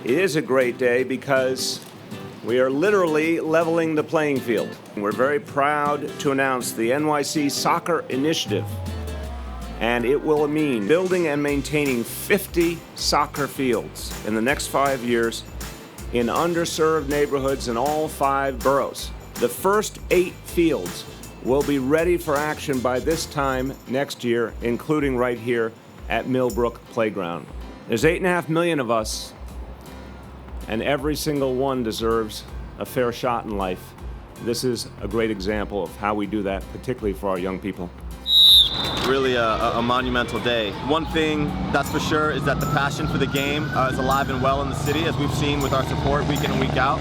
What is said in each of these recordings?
It is a great day because we are literally leveling the playing field. We're very proud to announce the NYC Soccer Initiative, and it will mean building and maintaining 50 soccer fields in the next 5 years in underserved neighborhoods in all 5 boroughs. The first 8 fields will be ready for action by this time next year, including right here at Millbrook Playground. There's 8.5 million of us, and every single one deserves a fair shot in life. This is a great example of how we do that, particularly for our young people. Really a monumental day. One thing that's for sure is that the passion for the game is alive and well in the city, as we've seen with our support week in and week out.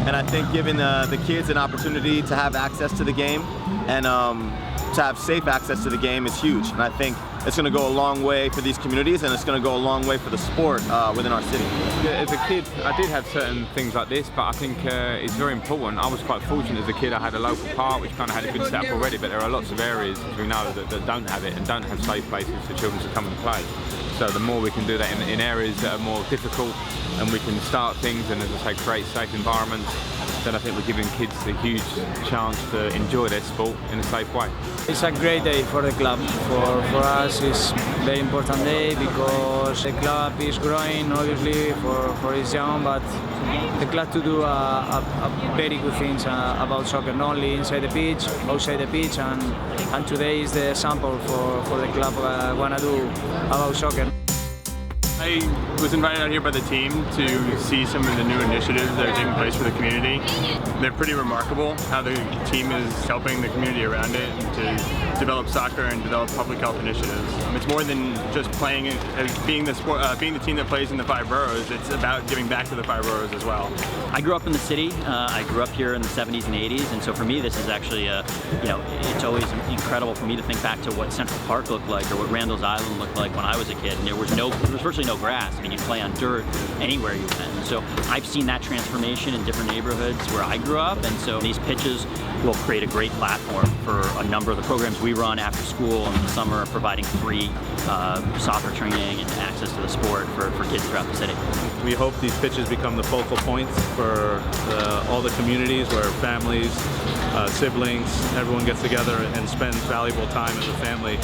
And I think giving the kids an opportunity to have access to the game and to have safe access to the game is huge. And I think it's going to go a long way for these communities, and it's going to go a long way for the sport within our city. As a kid, I did have certain things like this, but I think it's very important. I was quite fortunate as a kid. I had a local park which kind of had a good setup already, but there are lots of areas, as we know, that don't have it and don't have safe places for children to come and play. So the more we can do that in areas that are more difficult, and we can start things and, as I say, create safe environments, then I think we're giving kids a huge chance to enjoy their sport in a safe way. It's a great day for the club. For us, it's a very important day because the club is growing, obviously, for its young, but the club to do a very good things about soccer, not only inside the pitch, outside the pitch, and today is the sample for the club want to do about soccer. I was invited out here by the team to see some of the new initiatives that are taking place for the community. They're pretty remarkable how the team is helping the community around it to develop soccer and develop public health initiatives. It's more than just playing as being the team that plays in the 5 boroughs. It's about giving back to the 5 boroughs as well. I grew up in the city. I grew up here in the 70s and 80s, and so for me this is actually it's always incredible for me to think back to what Central Park looked like or what Randall's Island looked like when I was a kid, and there was virtually no grass. I mean, you play on dirt anywhere you went. And so I've seen that transformation in different neighborhoods where I grew up, and so these pitches will create a great platform for a number of the programs we run after school in the summer, providing free soccer training and access to the sport for kids throughout the city. We hope these pitches become the focal points for all the communities where families, siblings, everyone gets together and spends valuable time as a family.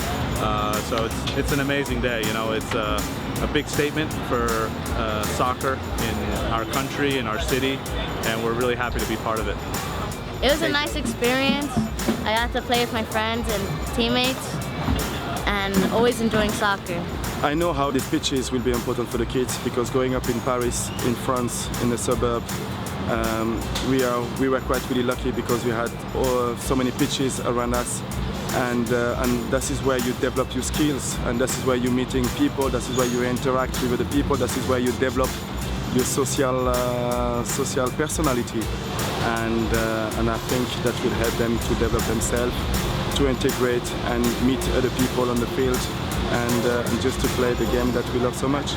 So it's an amazing day. You know, it's a big statement for soccer in our country, in our city, and we're really happy to be part of it. It was a nice experience. I got to play with my friends and teammates, and always enjoying soccer. I know how these pitches will be important for the kids because growing up in Paris, in France, in the suburb, we were quite really lucky because we had so many pitches around us, and this is where you develop your skills, and this is where you're meeting people, this is where you interact with the people, this is where you develop your social personality, and I think that will help them to develop themselves, to integrate and meet other people on the field, and just to play the game that we love so much.